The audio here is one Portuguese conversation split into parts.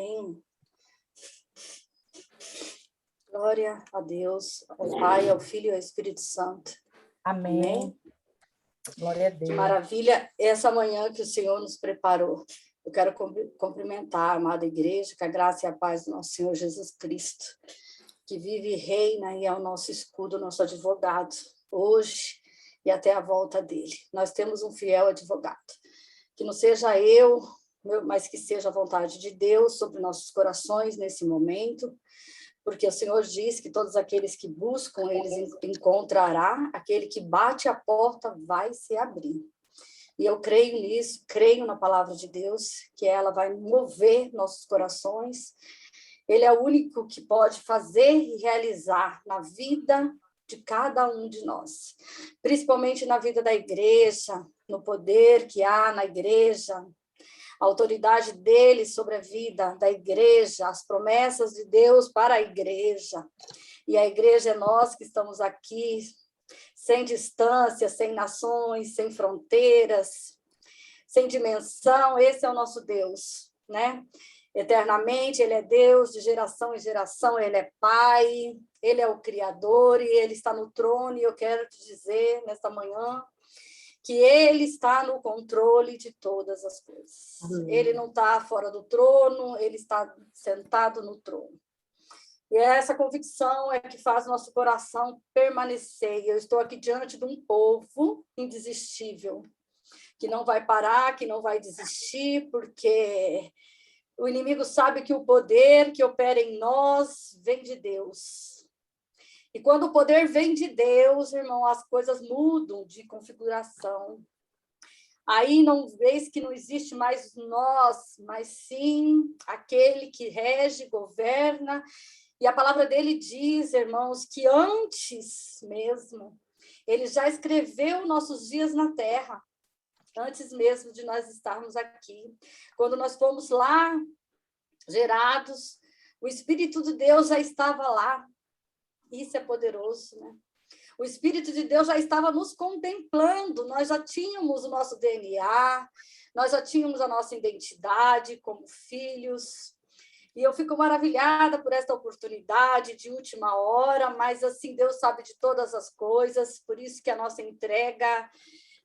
Amém. Glória a Deus, ao Pai, ao Filho e ao Espírito Santo. Amém. Amém. Glória a Deus. Que maravilha essa manhã que o Senhor nos preparou. Eu quero cumprimentar a amada igreja, que a graça e a paz do nosso Senhor Jesus Cristo, que vive e reina e é o nosso escudo, o nosso advogado, hoje e até a volta dele. Nós temos um fiel advogado. Que não seja eu, mas que seja a vontade de Deus sobre nossos corações nesse momento, porque o Senhor diz que todos aqueles que buscam, eles encontrará, aquele que bate a porta vai se abrir. E eu creio nisso, creio na palavra de Deus, que ela vai mover nossos corações. Ele é o único que pode fazer e realizar na vida de cada um de nós, principalmente na vida da igreja, no poder que há na igreja, a autoridade dele sobre a vida da igreja, as promessas de Deus para a igreja. E a igreja é nós que estamos aqui, sem distância, sem nações, sem fronteiras, sem dimensão. Esse é o nosso Deus, né? Eternamente, ele é Deus, de geração em geração, ele é Pai, ele é o Criador e ele está no trono. E eu quero te dizer, nesta manhã, que ele está no controle de todas as coisas. Ele não está fora do trono, ele está sentado no trono. E essa convicção é que faz nosso coração permanecer. Eu estou aqui diante de um povo indesistível, que não vai parar, que não vai desistir, porque o inimigo sabe que o poder que opera em nós vem de Deus. E quando o poder vem de Deus, irmão, as coisas mudam de configuração. Aí não vês que não existe mais nós, mas sim aquele que rege, governa. E a palavra dele diz, irmãos, que antes mesmo, ele já escreveu nossos dias na terra, antes mesmo de nós estarmos aqui. Quando nós fomos lá, gerados, o Espírito de Deus já estava lá. Isso é poderoso, né? O Espírito de Deus já estava nos contemplando, nós já tínhamos o nosso DNA, nós já tínhamos a nossa identidade como filhos. E eu fico maravilhada por esta oportunidade de última hora, mas assim, Deus sabe de todas as coisas, por isso que a nossa entrega,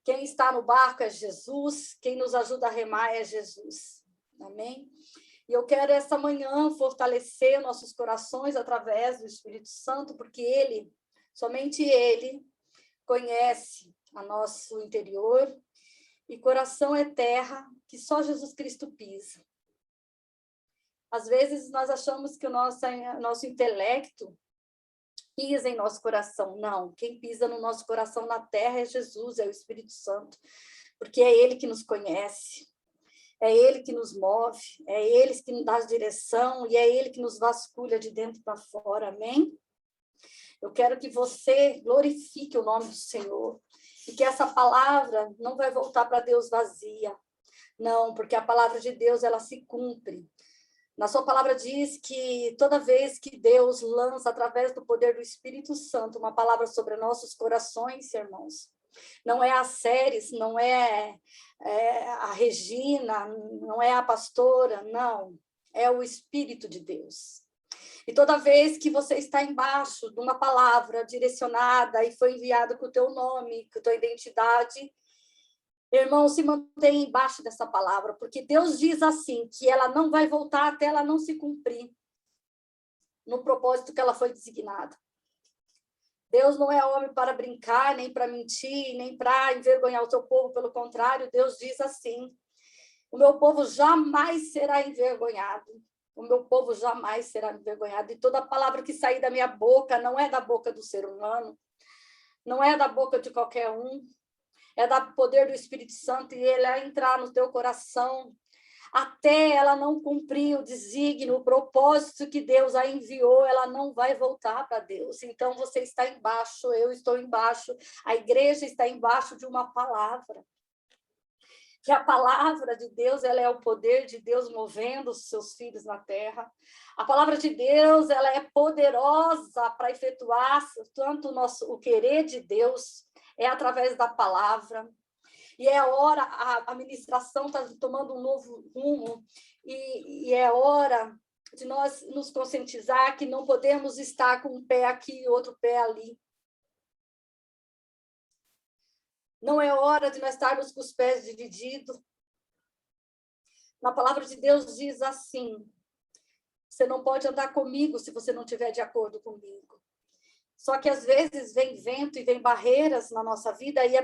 quem está no barco é Jesus, quem nos ajuda a remar é Jesus. Amém? E eu quero essa manhã fortalecer nossos corações através do Espírito Santo, porque ele, somente ele, conhece o nosso interior, e coração é terra que só Jesus Cristo pisa. Às vezes nós achamos que o nosso intelecto pisa em nosso coração. Não, quem pisa no nosso coração na terra é Jesus, é o Espírito Santo, porque é ele que nos conhece. É ele que nos move, é ele que nos dá direção e é ele que nos vasculha de dentro para fora, amém? Eu quero que você glorifique o nome do Senhor e que essa palavra não vai voltar para Deus vazia, não, porque a palavra de Deus, ela se cumpre. Na sua palavra diz que toda vez que Deus lança, através do poder do Espírito Santo, uma palavra sobre nossos corações, irmãos, não é a Séries, não é a Regina, não é a pastora, não. É o Espírito de Deus. E toda vez que você está embaixo de uma palavra direcionada e foi enviada com o teu nome, com a tua identidade, irmão, se mantenha embaixo dessa palavra, porque Deus diz assim, que ela não vai voltar até ela não se cumprir no propósito que ela foi designada. Deus não é homem para brincar, nem para mentir, nem para envergonhar o seu povo. Pelo contrário, Deus diz assim, o meu povo jamais será envergonhado. O meu povo jamais será envergonhado. E toda palavra que sair da minha boca não é da boca do ser humano, não é da boca de qualquer um, é do poder do Espírito Santo e ele vai entrar no teu coração até ela não cumprir o desígnio, o propósito que Deus a enviou, ela não vai voltar para Deus. Então, você está embaixo, eu estou embaixo, a igreja está embaixo de uma palavra. Que a palavra de Deus, ela é o poder de Deus movendo os seus filhos na terra. A palavra de Deus, ela é poderosa para efetuar tanto o querer de Deus, é através da palavra. E é hora, a ministração está tomando um novo rumo, e é hora de nós nos conscientizar que não podemos estar com um pé aqui e outro pé ali. Não é hora de nós estarmos com os pés divididos. Na palavra de Deus diz assim: você não pode andar comigo se você não estiver de acordo comigo. Só que às vezes vem vento e vem barreiras na nossa vida, e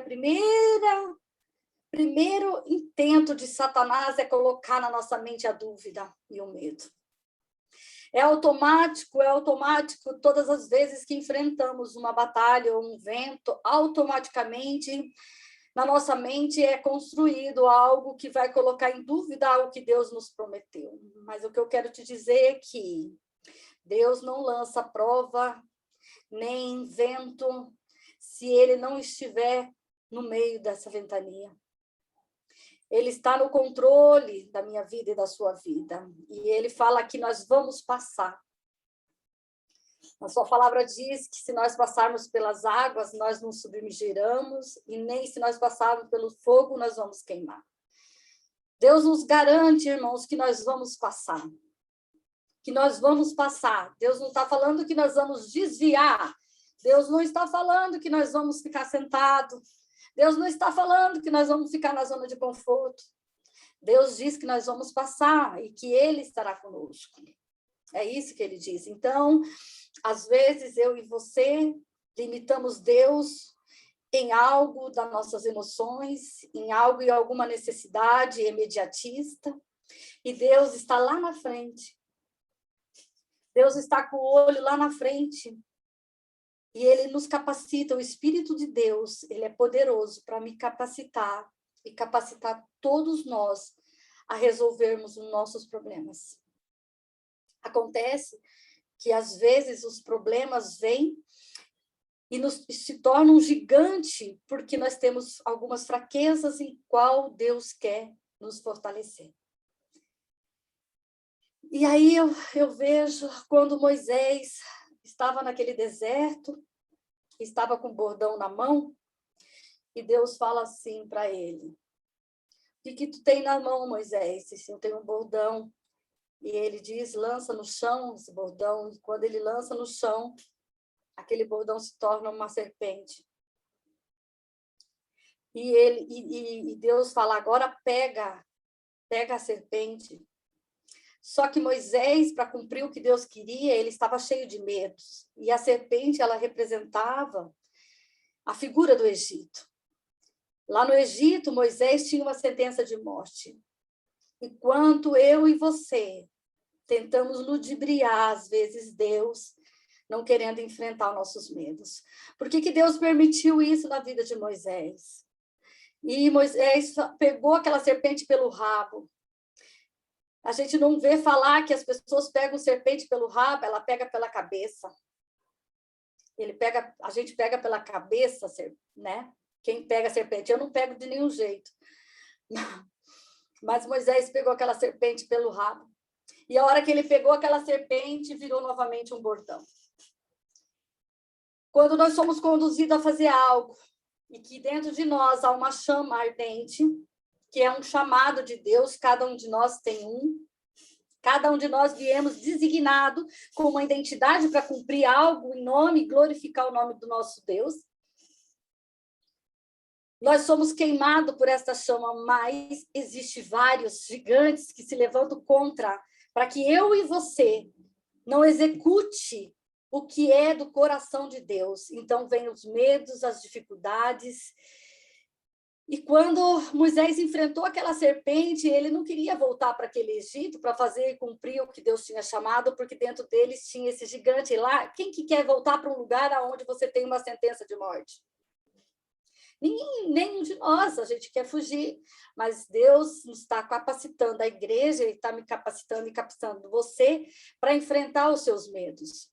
primeiro intento de Satanás é colocar na nossa mente a dúvida e o medo. É automático, todas as vezes que enfrentamos uma batalha ou um vento, automaticamente na nossa mente é construído algo que vai colocar em dúvida o que Deus nos prometeu. Mas o que eu quero te dizer é que Deus não lança prova, nem vento, se ele não estiver no meio dessa ventania. Ele está no controle da minha vida e da sua vida. E ele fala que nós vamos passar. A sua palavra diz que se nós passarmos pelas águas, nós não submergiremos, e nem se nós passarmos pelo fogo, nós vamos queimar. Deus nos garante, irmãos, que nós vamos passar. Que nós vamos passar. Deus não está falando que nós vamos desviar. Deus não está falando que nós vamos ficar sentados. Deus não está falando que nós vamos ficar na zona de conforto. Deus diz que nós vamos passar e que Ele estará conosco. É isso que Ele diz. Então, às vezes, eu e você limitamos Deus em algo das nossas emoções, em algo e alguma necessidade imediatista, e Deus está lá na frente. Deus está com o olho lá na frente. E Ele nos capacita, o Espírito de Deus, Ele é poderoso para me capacitar e capacitar todos nós a resolvermos os nossos problemas. Acontece que, às vezes, os problemas vêm e se tornam um gigante porque nós temos algumas fraquezas em qual Deus quer nos fortalecer. E aí eu vejo quando Moisés estava naquele deserto, estava com o bordão na mão, e Deus fala assim para ele: o que tu tem na mão, Moisés? Eu tenho um bordão. E ele diz: lança no chão esse bordão. E quando ele lança no chão, aquele bordão se torna uma serpente. E Deus fala: agora pega a serpente. Só que Moisés, para cumprir o que Deus queria, ele estava cheio de medos. E a serpente, ela representava a figura do Egito. Lá no Egito, Moisés tinha uma sentença de morte. Enquanto eu e você tentamos ludibriar, às vezes, Deus, não querendo enfrentar os nossos medos. Por que Deus permitiu isso na vida de Moisés? E Moisés pegou aquela serpente pelo rabo. A gente não vê falar que as pessoas pegam serpente pelo rabo, ela pega pela cabeça. A gente pega pela cabeça, né? Quem pega a serpente? Eu não pego de nenhum jeito. Mas Moisés pegou aquela serpente pelo rabo. E a hora que ele pegou aquela serpente, virou novamente um bordão. Quando nós somos conduzidos a fazer algo, e que dentro de nós há uma chama ardente, que é um chamado de Deus, cada um de nós tem um, cada um de nós viemos designado com uma identidade para cumprir algo em nome, glorificar o nome do nosso Deus. Nós somos queimados por esta chama, mas existe vários gigantes que se levantam contra, para que eu e você não execute o que é do coração de Deus. Então, vem os medos, as dificuldades. E quando Moisés enfrentou aquela serpente, ele não queria voltar para aquele Egito para fazer e cumprir o que Deus tinha chamado, porque dentro deles tinha esse gigante lá. Quem que quer voltar para um lugar onde você tem uma sentença de morte? Nenhum de nós, a gente quer fugir, mas Deus nos está capacitando, a igreja está me capacitando e capacitando você para enfrentar os seus medos.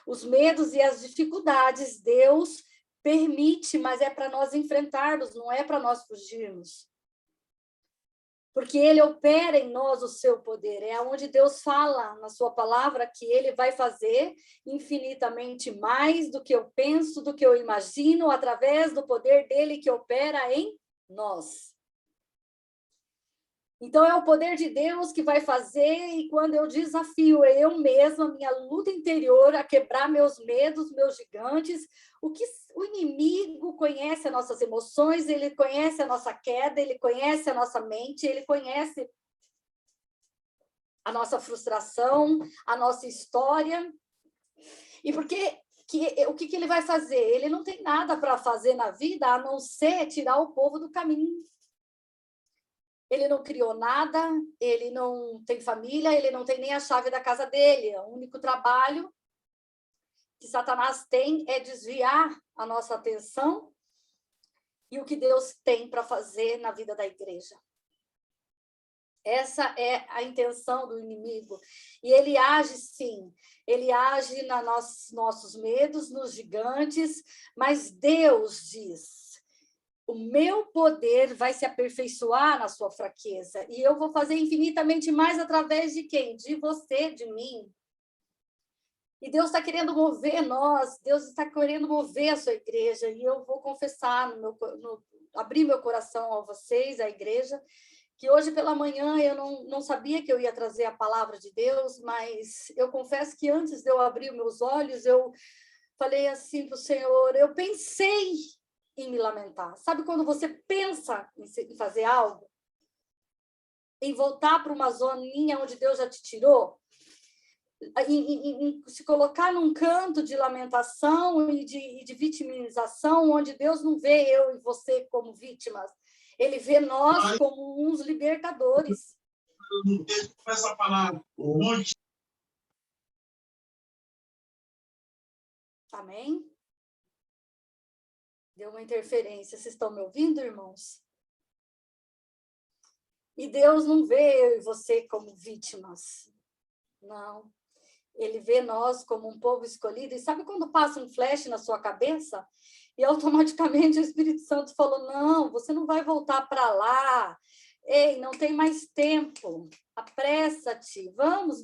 Os medos e as dificuldades, Deus permite, mas é para nós enfrentarmos, não é para nós fugirmos. Porque Ele opera em nós o seu poder. É onde Deus fala na sua palavra que Ele vai fazer infinitamente mais do que eu penso, do que eu imagino, através do poder dEle que opera em nós. Então, é o poder de Deus que vai fazer, e quando eu desafio eu mesma, minha luta interior, a quebrar meus medos, meus gigantes, o inimigo conhece as nossas emoções, ele conhece a nossa queda, ele conhece a nossa mente, ele conhece a nossa frustração, a nossa história. E o que ele vai fazer? Ele não tem nada para fazer na vida a não ser tirar o povo do caminho. Ele não criou nada, ele não tem família, ele não tem nem a chave da casa dele. O único trabalho que Satanás tem é desviar a nossa atenção e o que Deus tem para fazer na vida da igreja. Essa é a intenção do inimigo. E ele age, sim, ele age nos nossos medos, nos gigantes, mas Deus diz: o meu poder vai se aperfeiçoar na sua fraqueza, e eu vou fazer infinitamente mais através de quem? De você, de mim. E Deus está querendo mover nós, Deus está querendo mover a sua igreja, e eu vou confessar, abrir meu coração a vocês, a igreja, que hoje pela manhã eu não sabia que eu ia trazer a palavra de Deus, mas eu confesso que antes de eu abrir os meus olhos, eu falei assim para o Senhor, eu pensei em me lamentar. Sabe quando você pensa em fazer algo? Em voltar para uma zoninha onde Deus já te tirou? Em se colocar num canto de lamentação e de vitimização, onde Deus não vê eu e você como vítimas. Ele vê nós como uns libertadores. Essa palavra. Amém? Deu uma interferência. Vocês estão me ouvindo, irmãos? E Deus não vê eu e você como vítimas. Não. Ele vê nós como um povo escolhido. E sabe quando passa um flash na sua cabeça? E automaticamente o Espírito Santo falou, não, você não vai voltar para lá. Ei, não tem mais tempo. Apressa-te. Vamos.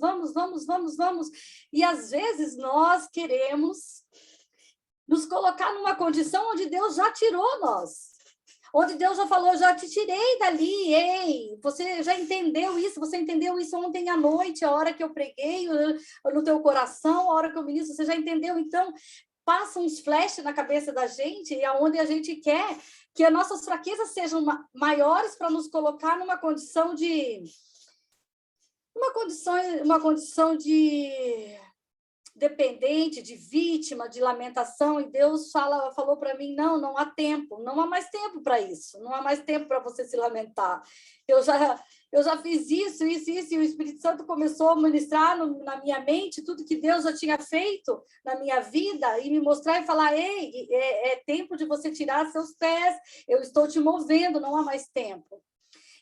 E às vezes nós queremos nos colocar numa condição onde Deus já tirou nós. Onde Deus já falou, já te tirei dali, ei, você já entendeu isso, você entendeu isso ontem à noite, a hora que eu preguei no teu coração, a hora que eu ministro, você já entendeu? Então, passa uns flashes na cabeça da gente, e aonde a gente quer que as nossas fraquezas sejam maiores para nos colocar numa condição de... Uma condição de dependente, de vítima, de lamentação, e Deus falou para mim, não há tempo, não há mais tempo para isso, não há mais tempo para você se lamentar. Eu já fiz isso, e o Espírito Santo começou a ministrar na minha mente tudo que Deus já tinha feito na minha vida, e me mostrar e falar, ei, é tempo de você tirar seus pés, eu estou te movendo, não há mais tempo.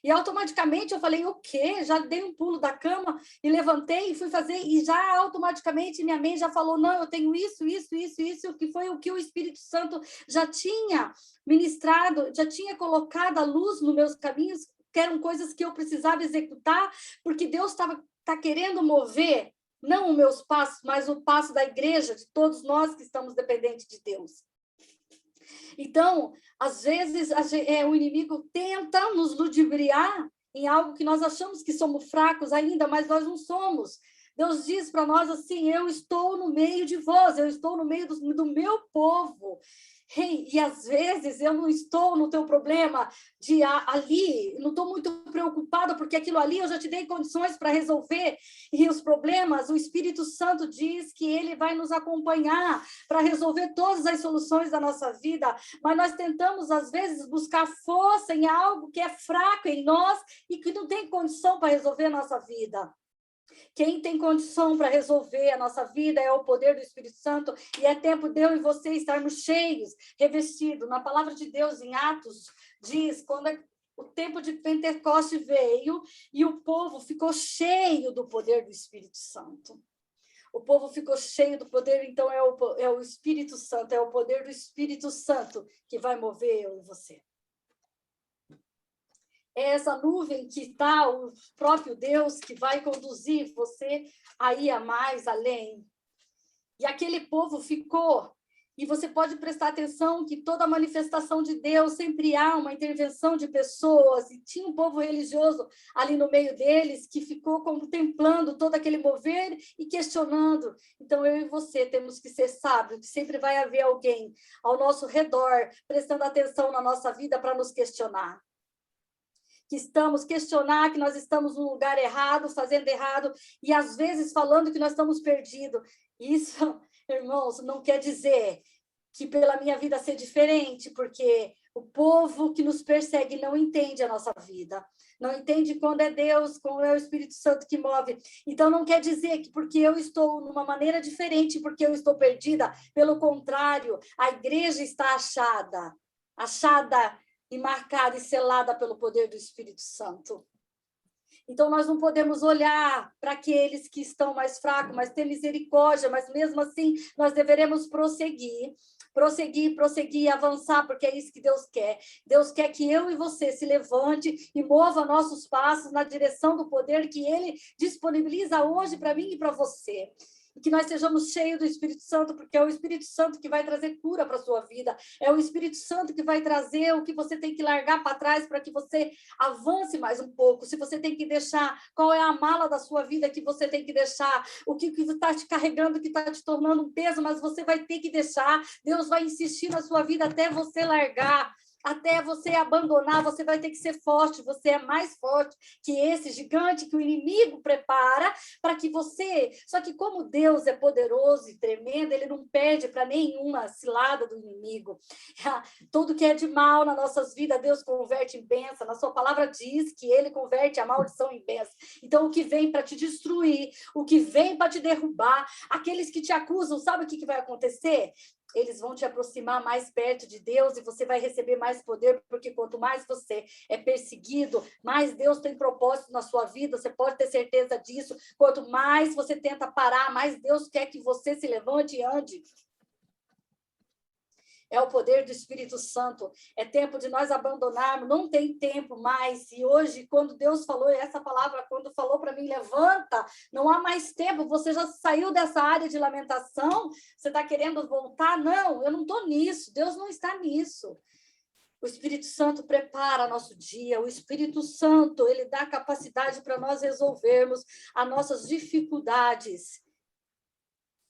E automaticamente eu falei, o quê? Já dei um pulo da cama e levantei e fui fazer, e já automaticamente minha mente já falou, não, eu tenho isso, que foi o que o Espírito Santo já tinha ministrado, já tinha colocado a luz nos meus caminhos, que eram coisas que eu precisava executar, porque Deus tá querendo mover, não os meus passos, mas o passo da igreja, de todos nós que estamos dependentes de Deus. Então, às vezes, o inimigo tenta nos ludibriar em algo que nós achamos que somos fracos ainda, mas nós não somos. Deus diz para nós assim, eu estou no meio de vós, eu estou no meio do meu povo. Hey, e às vezes eu não estou no teu problema de ali, não estou muito preocupada, porque aquilo ali eu já te dei condições para resolver, e os problemas, o Espírito Santo diz que ele vai nos acompanhar para resolver todas as soluções da nossa vida, mas nós tentamos às vezes buscar força em algo que é fraco em nós e que não tem condição para resolver a nossa vida. Quem tem condição para resolver a nossa vida é o poder do Espírito Santo, e é tempo de eu e você estarmos cheios, revestidos. Na palavra de Deus, em Atos, diz, quando o tempo de Pentecoste veio e o povo ficou cheio do poder do Espírito Santo. O povo ficou cheio do poder, então é o Espírito Santo, é o poder do Espírito Santo que vai mover eu e você. É essa nuvem que está, o próprio Deus, que vai conduzir você a ir a mais além. E aquele povo ficou E você pode prestar atenção que toda manifestação de Deus sempre há uma intervenção de pessoas, e tinha um povo religioso ali no meio deles que ficou contemplando todo aquele mover e questionando. Então, eu e você temos que ser sábios, que sempre vai haver alguém ao nosso redor prestando atenção na nossa vida para nos questionar. Questionar que nós estamos no lugar errado, fazendo errado, e às vezes falando que nós estamos perdidos. Isso, irmãos, não quer dizer que pela minha vida ser diferente, porque o povo que nos persegue não entende a nossa vida, não entende quando é Deus, quando é o Espírito Santo que move. Então, não quer dizer que porque eu estou numa maneira diferente, porque eu estou perdida, pelo contrário, a igreja está achada e marcada e selada pelo poder do Espírito Santo. Então, nós não podemos olhar para aqueles que estão mais fracos, mas ter misericórdia, mas mesmo assim, nós deveremos prosseguir e avançar, porque é isso que Deus quer. Deus quer que eu e você se levante e mova nossos passos na direção do poder que Ele disponibiliza hoje para mim e para você. E que nós sejamos cheios do Espírito Santo, porque é o Espírito Santo que vai trazer cura para a sua vida, é o Espírito Santo que vai trazer o que você tem que largar para trás para que você avance mais um pouco. Se você tem que deixar, qual é a mala da sua vida que você tem que deixar, o que está te carregando, que está te tornando um peso, mas você vai ter que deixar. Deus vai insistir na sua vida até você largar. Até você abandonar, você vai ter que ser forte, você é mais forte que esse gigante que o inimigo prepara para que você... Só que como Deus é poderoso e tremendo, ele não perde para nenhuma cilada do inimigo. Tudo que é de mal nas nossas vidas, Deus converte em bênção. Na sua palavra diz que ele converte a maldição em bênção. Então, o que vem para te destruir, o que vem para te derrubar, aqueles que te acusam, sabe o que vai acontecer? Eles vão te aproximar mais perto de Deus e você vai receber mais poder, porque quanto mais você é perseguido, mais Deus tem propósito na sua vida, você pode ter certeza disso. Quanto mais você tenta parar, mais Deus quer que você se levante e ande. É o poder do Espírito Santo. É tempo de nós abandonarmos, não tem tempo mais. E hoje, quando Deus falou essa palavra, quando falou para mim, levanta, não há mais tempo, você já saiu dessa área de lamentação, você está querendo voltar? Não, eu não estou nisso, Deus não está nisso. O Espírito Santo prepara nosso dia, o Espírito Santo, ele dá capacidade para nós resolvermos as nossas dificuldades.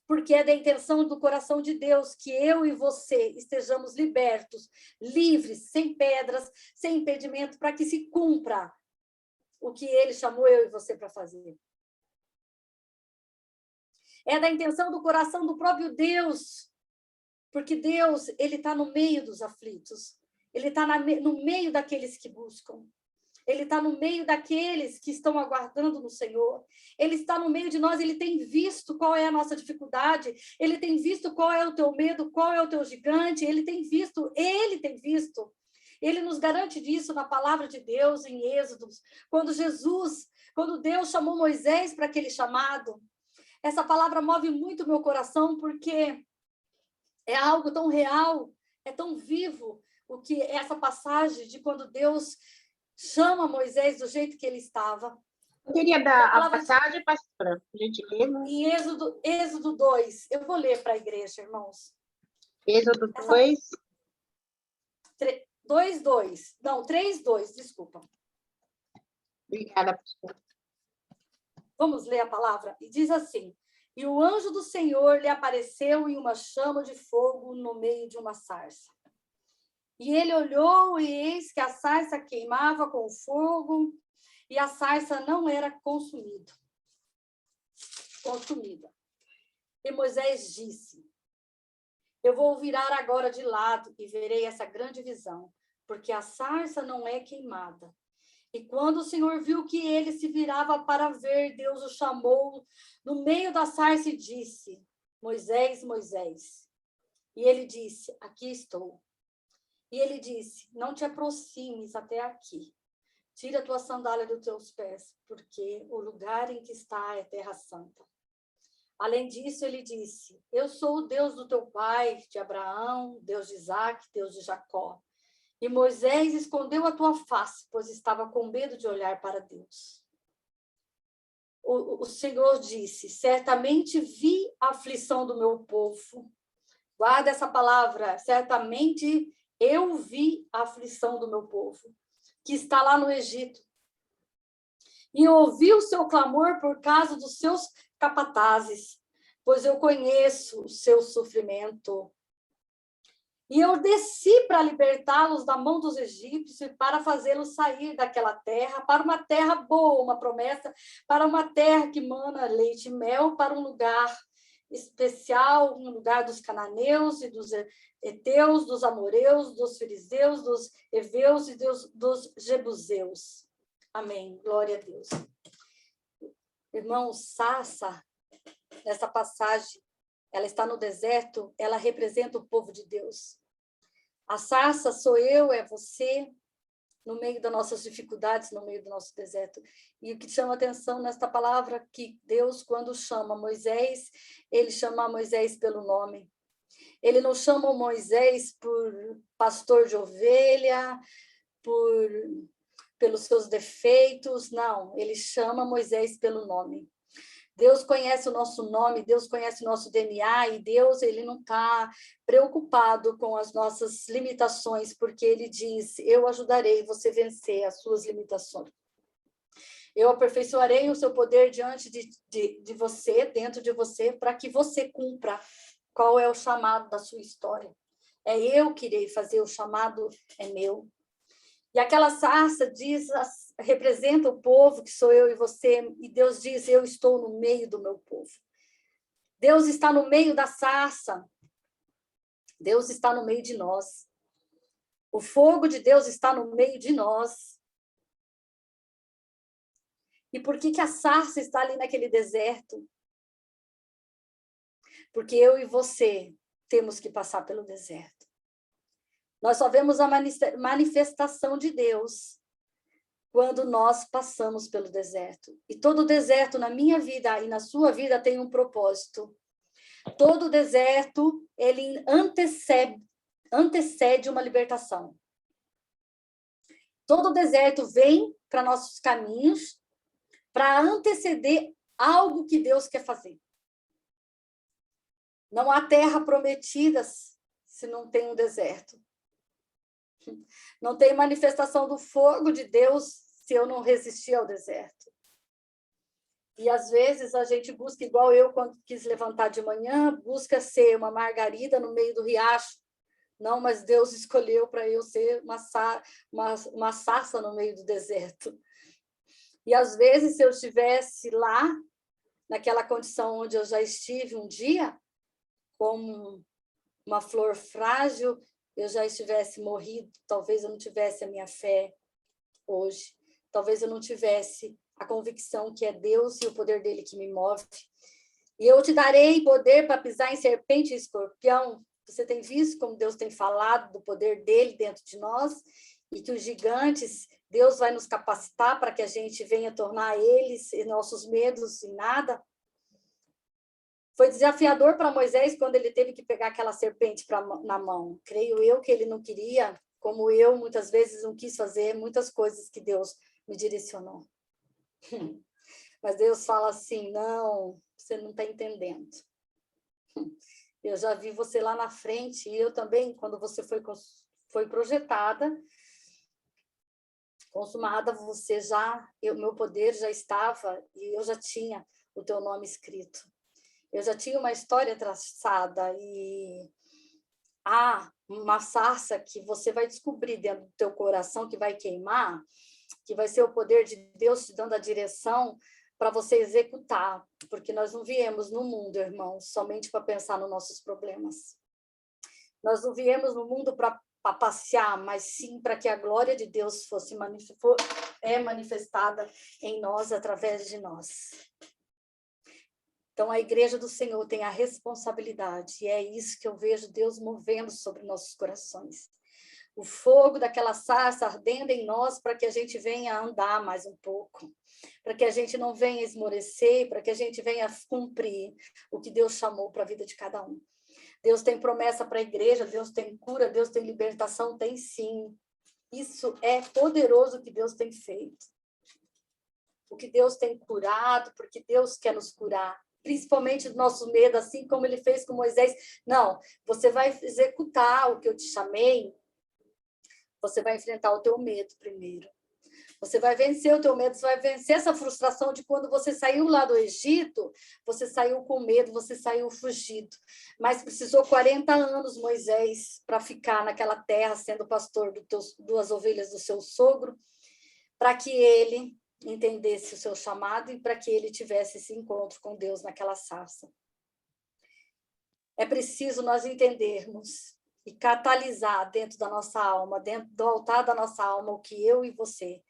Porque é da intenção do coração de Deus que eu e você estejamos libertos, livres, sem pedras, sem impedimento, para que se cumpra o que Ele chamou eu e você para fazer. É da intenção do coração do próprio Deus, porque Deus, Ele está no meio dos aflitos, Ele está no meio daqueles que buscam. Ele está no meio daqueles que estão aguardando no Senhor. Ele está no meio de nós, ele tem visto qual é a nossa dificuldade, ele tem visto qual é o teu medo, qual é o teu gigante, ele tem visto. Ele nos garante disso na palavra de Deus, em Êxodos, quando Deus chamou Moisés para aquele chamado. Essa palavra move muito meu coração, porque é algo tão real, é tão vivo, o que é essa passagem de quando Deus chama Moisés do jeito que ele estava. Eu queria dar a passagem, pastora, por gentileza. Em Êxodo 2. Eu vou ler para a igreja, irmãos. Êxodo 2. 2:2. Não, 3:2, desculpa. Obrigada, pastora. Vamos ler a palavra? E diz assim: e o anjo do Senhor lhe apareceu em uma chama de fogo no meio de uma sarça. E ele olhou, e eis que a sarça queimava com fogo, e a sarça não era consumida. E Moisés disse: eu vou virar agora de lado e verei essa grande visão, porque a sarça não é queimada. E quando o Senhor viu que ele se virava para ver, Deus o chamou no meio da sarça e disse: Moisés, Moisés. E ele disse: aqui estou. E ele disse: não te aproximes até aqui. Tira a tua sandália dos teus pés, porque o lugar em que está é terra santa. Além disso, ele disse: eu sou o Deus do teu pai, de Abraão, Deus de Isaque, Deus de Jacó. E Moisés escondeu a tua face, pois estava com medo de olhar para Deus. O Senhor disse: certamente vi a aflição do meu povo, Guarda essa palavra. Certamente eu vi a aflição do meu povo, que está lá no Egito. E ouvi o seu clamor por causa dos seus capatazes, pois eu conheço o seu sofrimento. E eu desci para libertá-los da mão dos egípcios e para fazê-los sair daquela terra, para uma terra boa, uma promessa, para uma terra que mana leite e mel, para um lugar especial, um lugar dos cananeus e dos heteus, dos amoreus, dos fariseus, dos heveus e dos jebuseus. Amém. Glória a Deus. Irmãos, sarça, nessa passagem, ela está no deserto, ela representa o povo de Deus. A sarça sou eu, é você, no meio das nossas dificuldades, no meio do nosso deserto. E o que chama atenção nesta palavra, que Deus, quando chama Moisés, ele chama Moisés pelo nome. Ele não chama Moisés por pastor de ovelha, pelos seus defeitos, não. Ele chama Moisés pelo nome. Deus conhece o nosso nome, Deus conhece o nosso DNA, e Deus, ele não está preocupado com as nossas limitações, porque ele diz, eu ajudarei você a vencer as suas limitações. Eu aperfeiçoarei o seu poder diante de você, dentro de você, para que você cumpra qual é o chamado da sua história. É eu que irei fazer, o chamado é meu. E aquela sarça diz, representa o povo, que sou eu e você, e Deus diz, eu estou no meio do meu povo. Deus está no meio da sarça. Deus está no meio de nós. O fogo de Deus está no meio de nós. E por que a sarça está ali naquele deserto? Porque eu e você temos que passar pelo deserto. Nós só vemos a manifestação de Deus quando nós passamos pelo deserto. E todo deserto na minha vida e na sua vida tem um propósito. Todo deserto, ele antecede uma libertação. Todo deserto vem para nossos caminhos para anteceder algo que Deus quer fazer. Não há terra prometida se não tem um deserto. Não tem manifestação do fogo de Deus se eu não resistir ao deserto. E às vezes a gente busca, igual eu quando quis levantar de manhã, busca ser uma margarida no meio do riacho. Não, mas Deus escolheu para eu ser uma sarça no meio do deserto. E às vezes, se eu estivesse lá, naquela condição onde eu já estive um dia, como uma flor frágil, eu já estivesse morrido, talvez eu não tivesse a minha fé hoje, talvez eu não tivesse a convicção que é Deus e o poder dele que me move. E eu te darei poder para pisar em serpente e escorpião. Você tem visto como Deus tem falado do poder dele dentro de nós, e que os gigantes, Deus vai nos capacitar para que a gente venha tornar eles e nossos medos em nada. Foi desafiador para Moisés quando ele teve que pegar aquela serpente na mão. Creio eu que ele não queria, como eu muitas vezes não quis fazer muitas coisas que Deus me direcionou. Mas Deus fala assim, não, você não está entendendo. Eu já vi você lá na frente, e eu também, quando você foi projetada, consumada, você já, meu poder já estava, e eu já tinha o teu nome escrito. Eu já tinha uma história traçada, e há uma sarça que você vai descobrir dentro do teu coração, que vai queimar, que vai ser o poder de Deus te dando a direção para você executar, porque nós não viemos no mundo, irmãos, somente para pensar nos nossos problemas. Nós não viemos no mundo para passear, mas sim para que a glória de Deus fosse manifestada em nós, através de nós. Então, a igreja do Senhor tem a responsabilidade, e é isso que eu vejo Deus movendo sobre nossos corações. O fogo daquela sarça ardendo em nós para que a gente venha andar mais um pouco, para que a gente não venha esmorecer, para que a gente venha cumprir o que Deus chamou para a vida de cada um. Deus tem promessa para a igreja, Deus tem cura, Deus tem libertação, tem sim. Isso é poderoso o que Deus tem feito. O que Deus tem curado, porque Deus quer nos curar. principalmente do nosso medo, assim como ele fez com Moisés. Não, você vai executar o que eu te chamei, você vai enfrentar o teu medo primeiro. Você vai vencer o teu medo, você vai vencer essa frustração de quando você saiu lá do Egito, você saiu com medo, você saiu fugido. Mas precisou 40 anos, Moisés, para ficar naquela terra, sendo pastor das ovelhas do seu sogro, para que ele entendesse o seu chamado e para que ele tivesse esse encontro com Deus naquela sarça. É preciso nós entendermos e catalisar dentro da nossa alma, dentro do altar da nossa alma, o que eu e você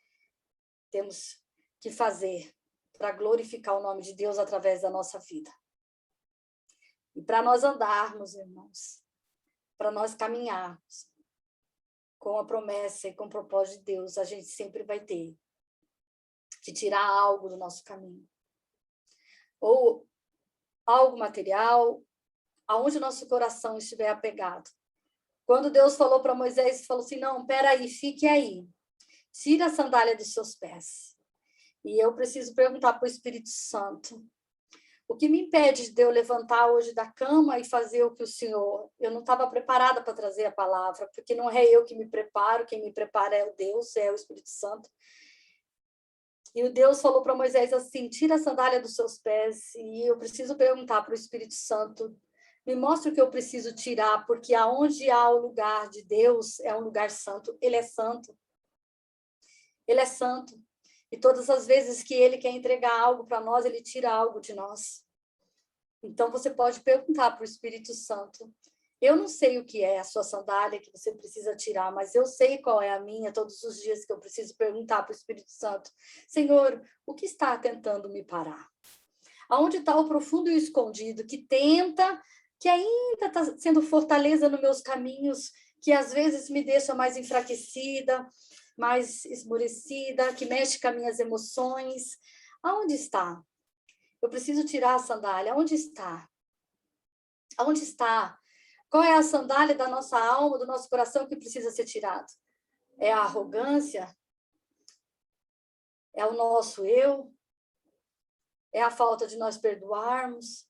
temos que fazer para glorificar o nome de Deus através da nossa vida. E para nós andarmos, irmãos, para nós caminharmos com a promessa e com o propósito de Deus, a gente sempre vai ter que tirar algo do nosso caminho. Ou algo material, aonde o nosso coração estiver apegado. Quando Deus falou para Moisés, falou assim, não, peraí, fique aí. Tira a sandália dos seus pés. E eu preciso perguntar para o Espírito Santo, o que me impede de eu levantar hoje da cama e fazer o que o Senhor... Eu não estava preparada para trazer a palavra, porque não é eu que me preparo, quem me prepara é o Deus, é o Espírito Santo. E o Deus falou para Moisés assim, tira a sandália dos seus pés. E eu preciso perguntar para o Espírito Santo, me mostra o que eu preciso tirar, porque aonde há o lugar de Deus é um lugar santo. Ele é santo. Ele é santo. E todas as vezes que ele quer entregar algo para nós, ele tira algo de nós. Então, você pode perguntar para o Espírito Santo, eu não sei o que é a sua sandália que você precisa tirar, mas eu sei qual é a minha todos os dias que eu preciso perguntar para o Espírito Santo, Senhor, o que está tentando me parar? Aonde está o profundo e o escondido que tenta, que ainda está sendo fortaleza nos meus caminhos, que às vezes me deixa mais enfraquecida, mais esmorecida, que mexe com as minhas emoções. Aonde está? Eu preciso tirar a sandália. Aonde está? Aonde está? Qual é a sandália da nossa alma, do nosso coração que precisa ser tirado? É a arrogância? É o nosso eu? É a falta de nós perdoarmos?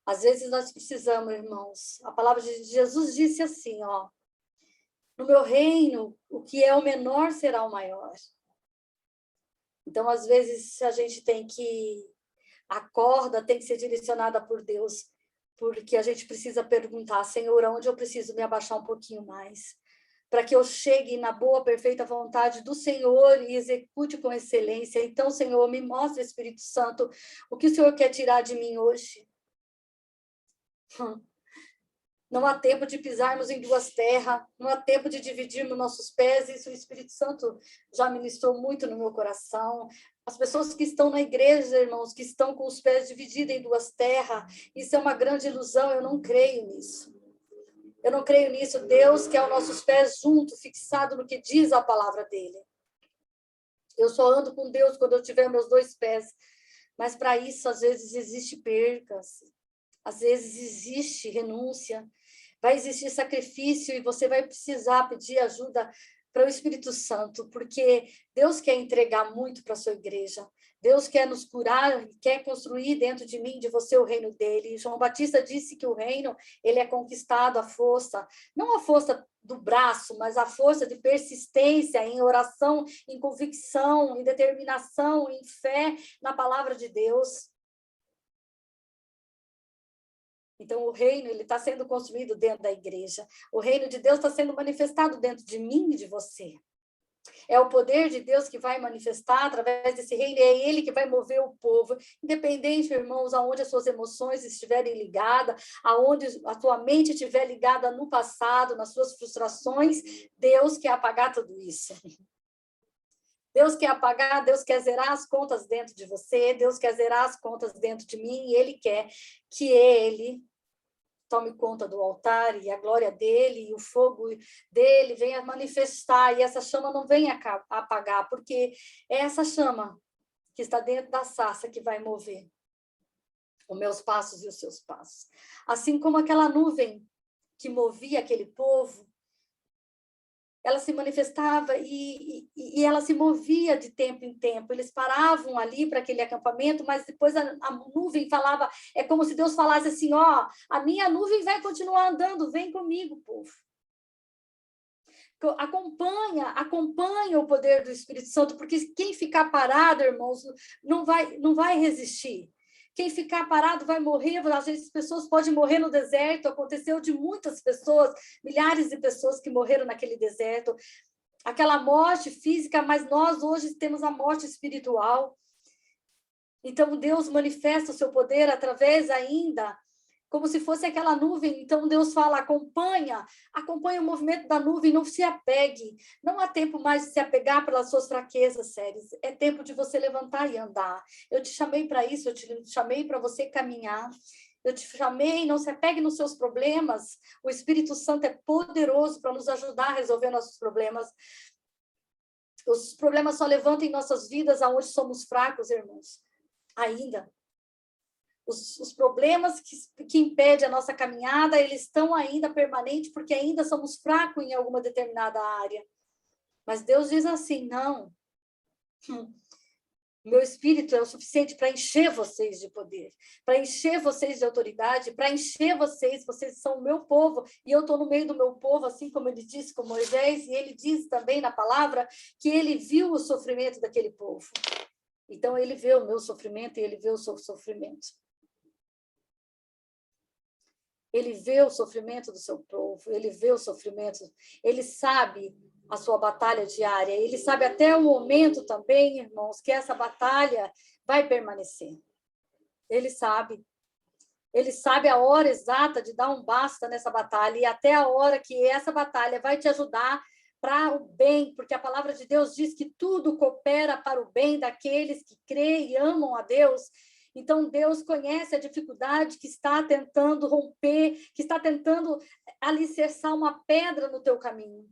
Às vezes nós precisamos, irmãos. A palavra de Jesus disse assim, ó, no meu reino, o que é o menor será o maior. Então, às vezes, a gente tem que... A corda tem que ser direcionada por Deus, porque a gente precisa perguntar, Senhor, aonde eu preciso me abaixar um pouquinho mais, para que eu chegue na boa, perfeita vontade do Senhor e execute com excelência. Então, Senhor, me mostra, Espírito Santo, o que o Senhor quer tirar de mim hoje. Não há tempo de pisarmos em duas terras, não há tempo de dividirmos nossos pés. Isso o Espírito Santo já ministrou muito no meu coração. As pessoas que estão na igreja, irmãos, que estão com os pés divididos em duas terras, isso é uma grande ilusão, eu não creio nisso. Eu não creio nisso. Deus quer os nossos pés juntos, fixados no que diz a palavra dele. Eu só ando com Deus quando eu tiver meus dois pés. Mas para isso, às vezes, existe percas. Às vezes existe renúncia, vai existir sacrifício e você vai precisar pedir ajuda para o Espírito Santo, porque Deus quer entregar muito para a sua igreja. Deus quer nos curar, quer construir dentro de mim, de você, o reino dele. João Batista disse que o reino, ele é conquistado à força, não a força do braço, mas a força de persistência em oração, em convicção, em determinação, em fé na palavra de Deus. Então, o reino ele está sendo construído dentro da igreja. O reino de Deus está sendo manifestado dentro de mim e de você. É o poder de Deus que vai manifestar através desse reino, é ele que vai mover o povo. Independente, irmãos, aonde as suas emoções estiverem ligadas, aonde a tua mente estiver ligada no passado, nas suas frustrações, Deus quer apagar tudo isso. Deus quer apagar, Deus quer zerar as contas dentro de você, Deus quer zerar as contas dentro de mim, e Ele quer que Ele tome conta do altar, e a glória dEle, e o fogo dEle venha manifestar, e essa chama não venha apagar, porque é essa chama que está dentro da sarça que vai mover os meus passos e os seus passos. Assim como aquela nuvem que movia aquele povo, ela se manifestava e ela se movia de tempo em tempo. Eles paravam ali para aquele acampamento, mas depois a nuvem falava, é como se Deus falasse assim, ó, a minha nuvem vai continuar andando, vem comigo, povo. Acompanha o poder do Espírito Santo, porque quem ficar parado, irmãos, não vai resistir. Quem ficar parado vai morrer, às vezes as pessoas podem morrer no deserto, aconteceu de muitas pessoas, milhares de pessoas que morreram naquele deserto, aquela morte física, mas nós hoje temos a morte espiritual. Então, Deus manifesta o seu poder através ainda, como se fosse aquela nuvem. Então, Deus fala, acompanha o movimento da nuvem, não se apegue. Não há tempo mais de se apegar pelas suas fraquezas, Séries. É tempo de você levantar e andar. Eu te chamei para isso, eu te chamei para você caminhar. Eu te chamei, não se apegue nos seus problemas. O Espírito Santo é poderoso para nos ajudar a resolver nossos problemas. Os problemas só levantam em nossas vidas aonde somos fracos, irmãos. Ainda. Os problemas que impedem a nossa caminhada, eles estão ainda permanentes, porque ainda somos fracos em alguma determinada área. Mas Deus diz assim, não. Meu Espírito é o suficiente para encher vocês de poder, para encher vocês de autoridade, para encher vocês são o meu povo, e eu estou no meio do meu povo, assim como ele disse com Moisés, e ele diz também na palavra que ele viu o sofrimento daquele povo. Então, ele vê o meu sofrimento e ele vê o seu sofrimento. Ele vê o sofrimento do seu povo, ele vê o sofrimento, ele sabe a sua batalha diária, ele sabe até o momento também, irmãos, que essa batalha vai permanecer. Ele sabe a hora exata de dar um basta nessa batalha, e até a hora que essa batalha vai te ajudar para o bem, porque a palavra de Deus diz que tudo coopera para o bem daqueles que creem e amam a Deus. Então, Deus conhece a dificuldade que está tentando romper, que está tentando alicerçar uma pedra no teu caminho.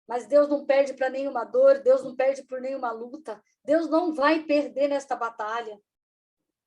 Mas Deus não perde para nenhuma dor, Deus não perde por nenhuma luta. Deus não vai perder nesta batalha.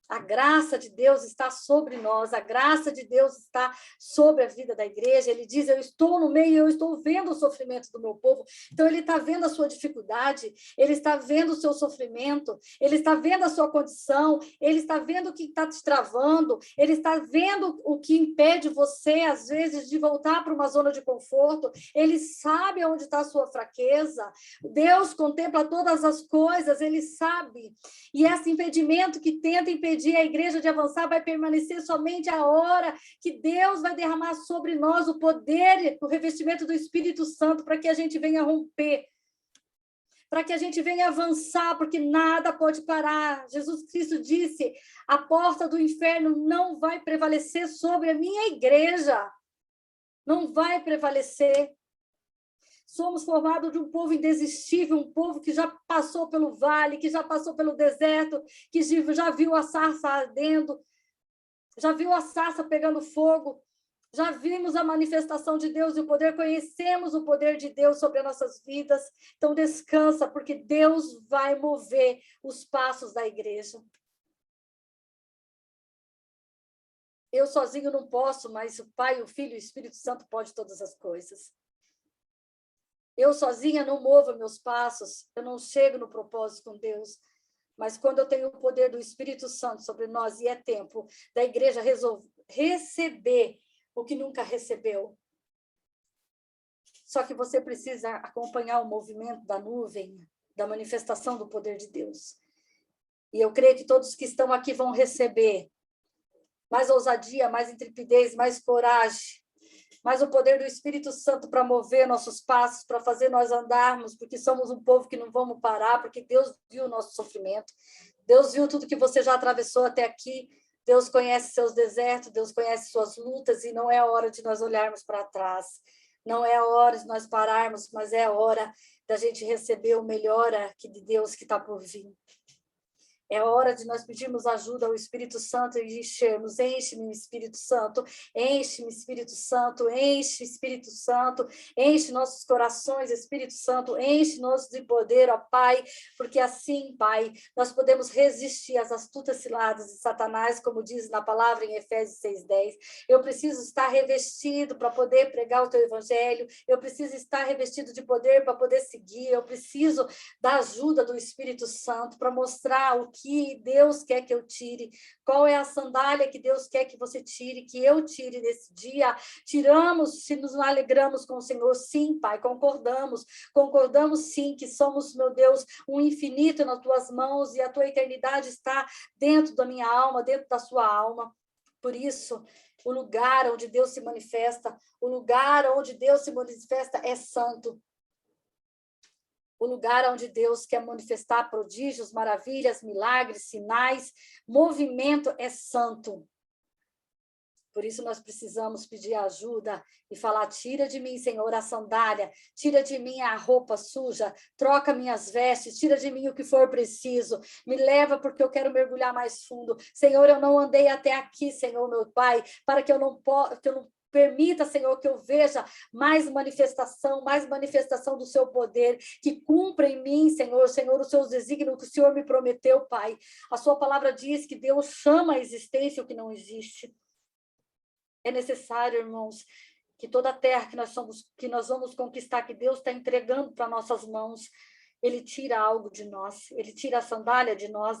A graça de Deus está sobre nós, a graça de Deus está sobre a vida da igreja. Ele diz, eu estou no meio, eu estou vendo o sofrimento do meu povo. Então, ele está vendo a sua dificuldade, ele está vendo o seu sofrimento, ele está vendo a sua condição, ele está vendo o que está te travando, ele está vendo o que impede você, às vezes, de voltar para uma zona de conforto. Ele sabe onde está a sua fraqueza. Deus contempla todas as coisas, ele sabe. E esse impedimento que tenta impedir a igreja de avançar vai permanecer somente a hora que Deus vai derramar sobre nós o poder, o revestimento do Espírito Santo, para que a gente venha romper, para que a gente venha avançar, porque nada pode parar. Jesus Cristo disse, a porta do inferno não vai prevalecer sobre a minha igreja, não vai prevalecer. Somos formados de um povo indesistível, um povo que já passou pelo vale, que já passou pelo deserto, que já viu a sarça ardendo, já viu a sarça pegando fogo, já vimos a manifestação de Deus e o poder, conhecemos o poder de Deus sobre as nossas vidas. Então, descansa, porque Deus vai mover os passos da igreja. Eu sozinho não posso, mas o Pai, o Filho e o Espírito Santo podem todas as coisas. Eu sozinha não movo meus passos, eu não chego no propósito com Deus. Mas quando eu tenho o poder do Espírito Santo sobre nós, e é tempo da igreja receber o que nunca recebeu. Só que você precisa acompanhar o movimento da nuvem, da manifestação do poder de Deus. E eu creio que todos que estão aqui vão receber mais ousadia, mais intrepidez, mais coragem, mas o poder do Espírito Santo para mover nossos passos, para fazer nós andarmos, porque somos um povo que não vamos parar, porque Deus viu o nosso sofrimento, Deus viu tudo que você já atravessou até aqui, Deus conhece seus desertos, Deus conhece suas lutas, e não é a hora de nós olharmos para trás, não é a hora de nós pararmos, mas é a hora da gente receber o melhor aqui de Deus que está por vir. É hora de nós pedirmos ajuda ao Espírito Santo e enchermos. Enche-me, Espírito Santo. Enche-me, Espírito Santo. Enche, Espírito Santo. Enche nossos corações, Espírito Santo. Enche-nos de poder, ó Pai. Porque assim, Pai, nós podemos resistir às astutas ciladas de Satanás, como diz na palavra em Efésios 6:10. Eu preciso estar revestido para poder pregar o teu evangelho. Eu preciso estar revestido de poder para poder seguir. Eu preciso da ajuda do Espírito Santo para mostrar o que Deus quer que eu tire, qual é a sandália que Deus quer que você tire, que eu tire nesse dia. Tiramos, se nos alegramos com o Senhor, sim, Pai, concordamos sim que somos, meu Deus, um infinito nas tuas mãos e a tua eternidade está dentro da minha alma, dentro da sua alma. Por isso, o lugar onde Deus se manifesta, o lugar onde Deus se manifesta é santo. O lugar onde Deus quer manifestar prodígios, maravilhas, milagres, sinais, movimento é santo. Por isso nós precisamos pedir ajuda e falar: tira de mim, Senhor, a sandália, tira de mim a roupa suja, troca minhas vestes, tira de mim o que for preciso, me leva porque eu quero mergulhar mais fundo. Senhor, eu não andei até aqui, Senhor, meu Pai, para que eu não permita, Senhor, que eu veja mais manifestação do seu poder, que cumpra em mim, Senhor, os seus desígnios que o Senhor me prometeu, Pai. A sua palavra diz que Deus chama a existência o que não existe. É necessário, irmãos, que toda a terra que nós vamos conquistar, que Deus está entregando para nossas mãos, Ele tira algo de nós, Ele tira a sandália de nós.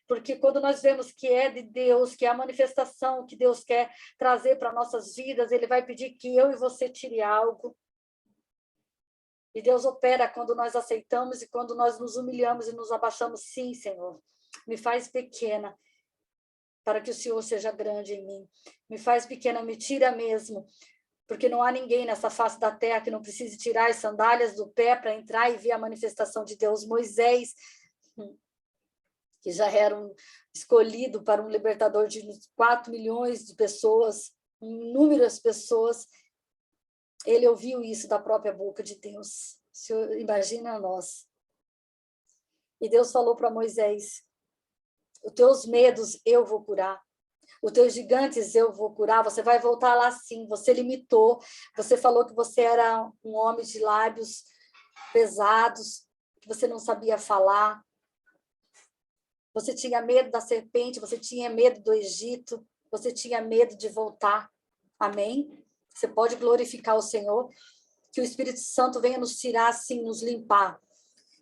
Porque quando nós vemos que é de Deus, que é a manifestação que Deus quer trazer para nossas vidas, Ele vai pedir que eu e você tire algo. E Deus opera quando nós aceitamos e quando nós nos humilhamos e nos abaixamos. Sim, Senhor, me faz pequena para que o Senhor seja grande em mim. Me faz pequena, me tira mesmo, porque não há ninguém nessa face da terra que não precise tirar as sandálias do pé para entrar e ver a manifestação de Deus. Moisés, que já era escolhido para um libertador de 4 milhões de pessoas, inúmeras pessoas, ele ouviu isso da própria boca de Deus. O Senhor imagina nós. E Deus falou para Moisés: os teus medos eu vou curar, os teus gigantes eu vou curar, você vai voltar lá sim, você limitou, você falou que você era um homem de lábios pesados, que você não sabia falar, você tinha medo da serpente, você tinha medo do Egito, você tinha medo de voltar. Amém? Você pode glorificar o Senhor, que o Espírito Santo venha nos tirar assim, nos limpar.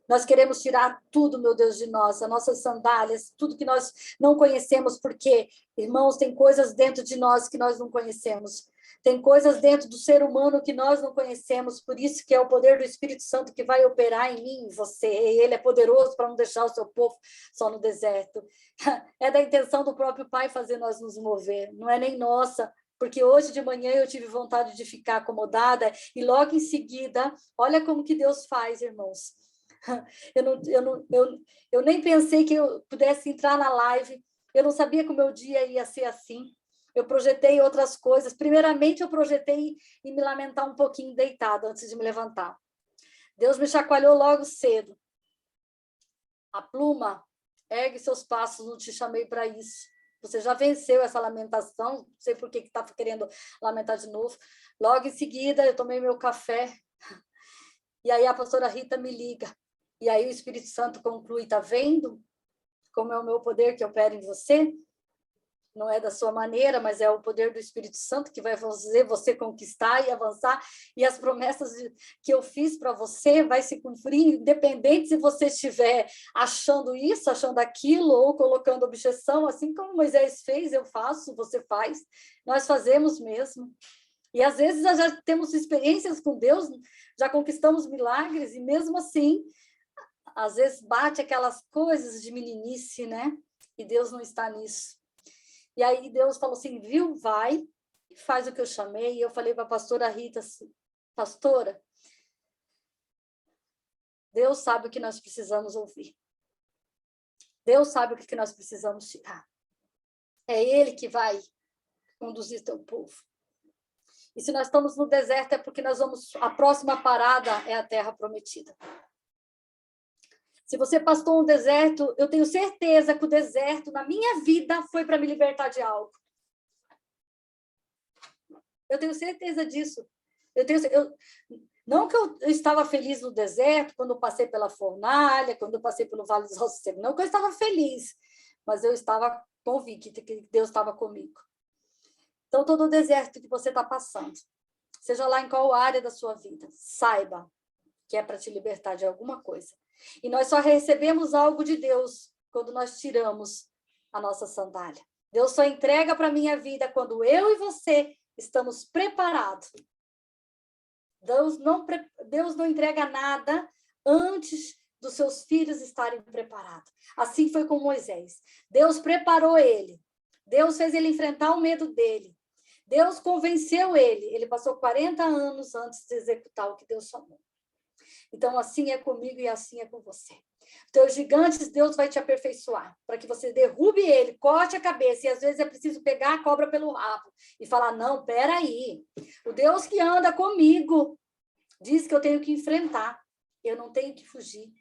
Nós queremos tirar tudo, meu Deus, de nós, as nossas sandálias, tudo que nós não conhecemos, porque, irmãos, tem coisas dentro de nós que nós não conhecemos. Tem coisas dentro do ser humano que nós não conhecemos, por isso que é o poder do Espírito Santo que vai operar em mim e em você. E ele é poderoso para não deixar o seu povo só no deserto. É da intenção do próprio Pai fazer nós nos mover, não é nem nossa. Porque hoje de manhã eu tive vontade de ficar acomodada e logo em seguida, olha como que Deus faz, irmãos. Eu nem pensei que eu pudesse entrar na live, eu não sabia que o meu dia ia ser assim. Eu projetei outras coisas. Primeiramente, eu projetei em me lamentar um pouquinho deitado antes de me levantar. Deus me chacoalhou logo cedo. A pluma, ergue seus passos, não te chamei para isso. Você já venceu essa lamentação, não sei por que está querendo lamentar de novo. Logo em seguida, eu tomei meu café, e aí a pastora Rita me liga. E aí o Espírito Santo conclui: está vendo como é o meu poder que opera em você? Não é da sua maneira, mas é o poder do Espírito Santo que vai fazer você conquistar e avançar. E as promessas que eu fiz para você vai se cumprir, independente se você estiver achando isso, achando aquilo, ou colocando objeção, assim como Moisés fez, eu faço, você faz. Nós fazemos mesmo. E às vezes nós já temos experiências com Deus, já conquistamos milagres, e mesmo assim, às vezes bate aquelas coisas de meninice, né? E Deus não está nisso. E aí Deus falou assim: viu, vai, faz o que eu chamei. E eu falei para a pastora Rita assim: pastora, Deus sabe o que nós precisamos ouvir. Deus sabe o que nós precisamos tirar. É Ele que vai conduzir teu povo. E se nós estamos no deserto é porque nós vamos... A próxima parada é a terra prometida. Se você passou um deserto, eu tenho certeza que o deserto, na minha vida, foi para me libertar de algo. Eu tenho certeza disso. Não que eu estava feliz no deserto, quando eu passei pela fornalha, quando eu passei pelo Vale dos Ossos Secos. Não que eu estava feliz, mas eu estava convicta que Deus estava comigo. Então, todo o deserto que você está passando, seja lá em qual área da sua vida, saiba que é para te libertar de alguma coisa. E nós só recebemos algo de Deus quando nós tiramos a nossa sandália. Deus só entrega para a minha vida quando eu e você estamos preparados. Deus não entrega nada antes dos seus filhos estarem preparados. Assim foi com Moisés. Deus preparou ele. Deus fez ele enfrentar o medo dele. Deus convenceu ele. Ele passou 40 anos antes de executar o que Deus chamou. Então, assim é comigo e assim é com você. Teus gigantes, Deus vai te aperfeiçoar, para que você derrube ele, corte a cabeça, e às vezes é preciso pegar a cobra pelo rabo e falar, não, peraí, o Deus que anda comigo diz que eu tenho que enfrentar, eu não tenho que fugir.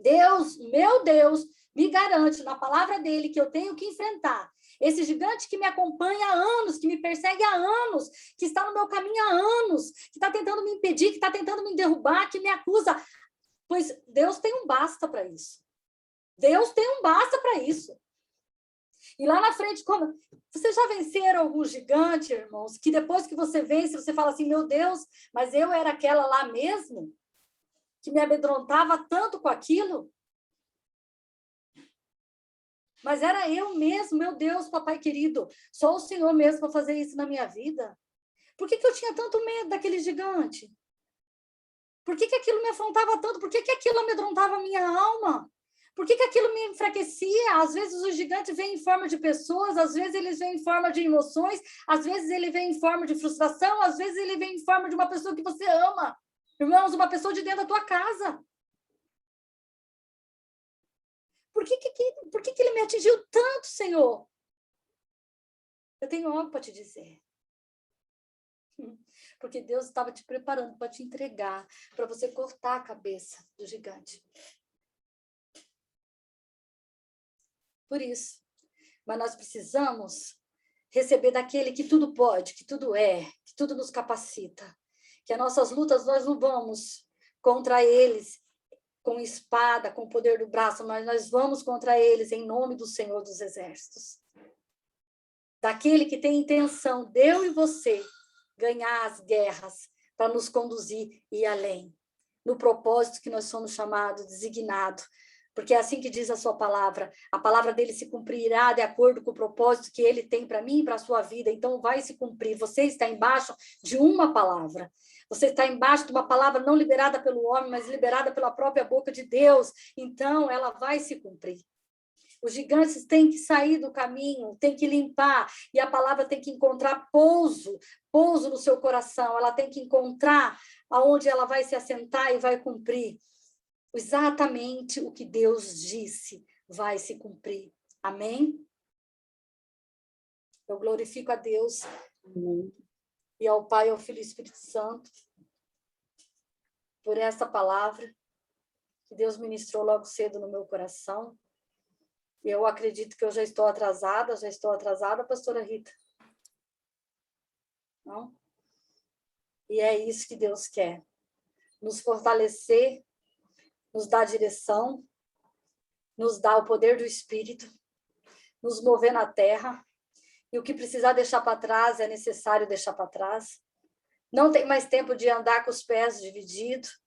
Deus, meu Deus, me garante na palavra dele que eu tenho que enfrentar esse gigante que me acompanha há anos, que me persegue há anos, que está no meu caminho há anos, que está tentando me impedir, que está tentando me derrubar, que me acusa. Pois Deus tem um basta para isso. Deus tem um basta para isso. E lá na frente, como vocês já venceram algum gigante, irmãos, que depois que você vence, você fala assim, meu Deus, mas eu era aquela lá mesmo, que me amedrontava tanto com aquilo? Mas era eu mesmo, meu Deus, papai querido, só o Senhor mesmo para fazer isso na minha vida. Por que eu tinha tanto medo daquele gigante? Por que aquilo me afrontava tanto? Por que aquilo amedrontava a minha alma? Por que aquilo me enfraquecia? Às vezes o gigante vem em forma de pessoas, às vezes eles vêm em forma de emoções, às vezes ele vem em forma de frustração, às vezes ele vem em forma de uma pessoa que você ama. Irmãos, uma pessoa de dentro da tua casa. Por que ele me atingiu tanto, Senhor? Eu tenho algo para te dizer. Porque Deus estava te preparando para te entregar, para você cortar a cabeça do gigante. Por isso. Mas nós precisamos receber daquele que tudo pode, que tudo é, que tudo nos capacita. Que as nossas lutas nós não vamos contra eles com espada, com o poder do braço, mas nós vamos contra eles em nome do Senhor dos Exércitos. Daquele que tem intenção, de eu e você, ganhar as guerras para nos conduzir e ir além, no propósito que nós somos chamados, designados, porque é assim que diz a sua palavra, a palavra dele se cumprirá de acordo com o propósito que ele tem para mim e para a sua vida, então vai se cumprir. Você está embaixo de uma palavra, você está embaixo de uma palavra não liberada pelo homem, mas liberada pela própria boca de Deus, então ela vai se cumprir. Os gigantes têm que sair do caminho, têm que limpar, e a palavra tem que encontrar pouso no seu coração, ela tem que encontrar aonde ela vai se assentar e vai cumprir. Exatamente o que Deus disse vai se cumprir. Amém? Eu glorifico a Deus. Amém. E ao Pai, ao Filho e ao Espírito Santo, por essa palavra que Deus ministrou logo cedo no meu coração. Eu acredito que eu já estou atrasada, pastora Rita. Não? E é isso que Deus quer. Nos fortalecer, nos dar direção, nos dar o poder do Espírito, nos mover na terra. E o que precisar deixar para trás, é necessário deixar para trás. Não tem mais tempo de andar com os pés divididos.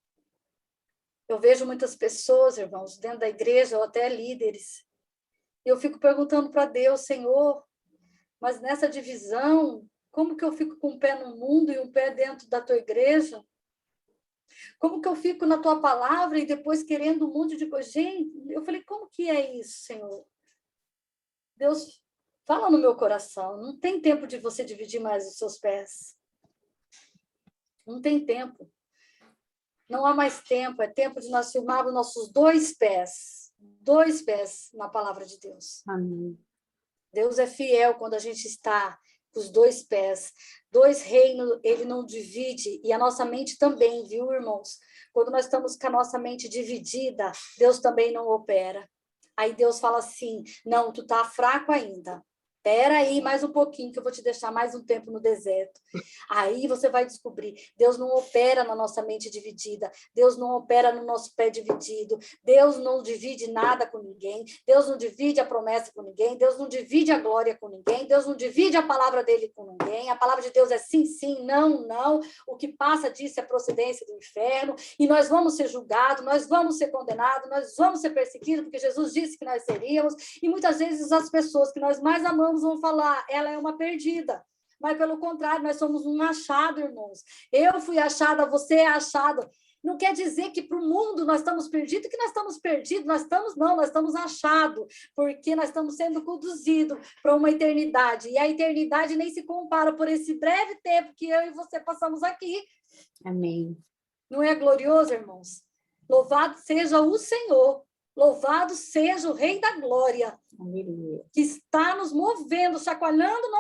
Eu vejo muitas pessoas, irmãos, dentro da igreja, ou até líderes. E eu fico perguntando para Deus, Senhor, mas nessa divisão, como que eu fico com um pé no mundo e um pé dentro da tua igreja? Como que eu fico na tua palavra e depois querendo um monte de coisa? Gente, eu falei, como que é isso, Senhor? Deus, fala no meu coração, não tem tempo de você dividir mais os seus pés. Não tem tempo. Não há mais tempo, é tempo de nós firmarmos nossos dois pés na palavra de Deus. Amém. Deus é fiel quando a gente está com os dois pés. Dois reinos, ele não divide, e a nossa mente também, viu, irmãos? Quando nós estamos com a nossa mente dividida, Deus também não opera. Aí Deus fala assim, não, tu tá fraco ainda. Espera aí mais um pouquinho, que eu vou te deixar mais um tempo no deserto. Aí você vai descobrir, Deus não opera na nossa mente dividida, Deus não opera no nosso pé dividido, Deus não divide nada com ninguém, Deus não divide a promessa com ninguém, Deus não divide a glória com ninguém, Deus não divide a palavra dele com ninguém, a palavra de Deus é sim, sim, não, não, o que passa disso é procedência do inferno, e nós vamos ser julgados, nós vamos ser condenados, nós vamos ser perseguidos, porque Jesus disse que nós seríamos, e muitas vezes as pessoas que nós mais amamos vão falar, ela é uma perdida. Mas, pelo contrário, nós somos um achado, irmãos. Eu fui achada, você é achado. Não quer dizer que para o mundo nós estamos perdidos, que nós estamos perdidos. Nós estamos achados, porque nós estamos sendo conduzidos para uma eternidade. E a eternidade nem se compara por esse breve tempo que eu e você passamos aqui. Amém. Não é glorioso, irmãos? Louvado seja o Senhor. Louvado seja o Rei da Glória, que está nos movendo, chacoalhando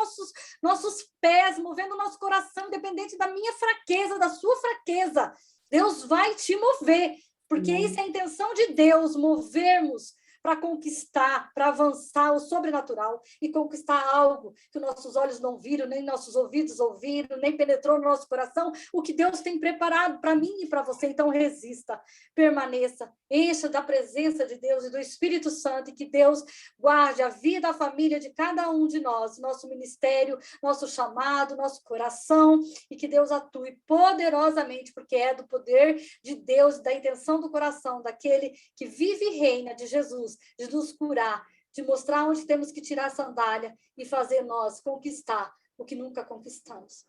nossos pés, movendo nosso coração, independente da minha fraqueza, da sua fraqueza. Deus vai te mover, porque isso é a intenção de Deus, movermos para conquistar, para avançar o sobrenatural e conquistar algo que nossos olhos não viram, nem nossos ouvidos ouviram, nem penetrou no nosso coração, o que Deus tem preparado para mim e para você. Então, resista, permaneça, encha da presença de Deus e do Espírito Santo, e que Deus guarde a vida, a família de cada um de nós, nosso ministério, nosso chamado, nosso coração, e que Deus atue poderosamente, porque é do poder de Deus, da intenção do coração, daquele que vive e reina, de Jesus, de nos curar, de mostrar onde temos que tirar a sandália e fazer nós conquistar o que nunca conquistamos.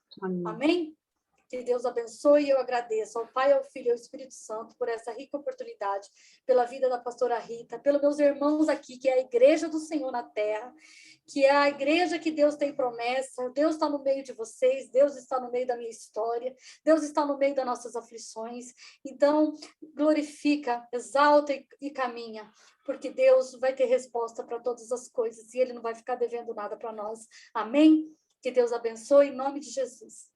Amém? Que Deus abençoe, e eu agradeço ao Pai, ao Filho e ao Espírito Santo por essa rica oportunidade, pela vida da pastora Rita, pelos meus irmãos aqui, que é a igreja do Senhor na terra, que é a igreja que Deus tem promessa. Deus está no meio de vocês, Deus está no meio da minha história, Deus está no meio das nossas aflições. Então, glorifica, exalta e caminha, porque Deus vai ter resposta para todas as coisas, e Ele não vai ficar devendo nada para nós. Amém? Que Deus abençoe, em nome de Jesus.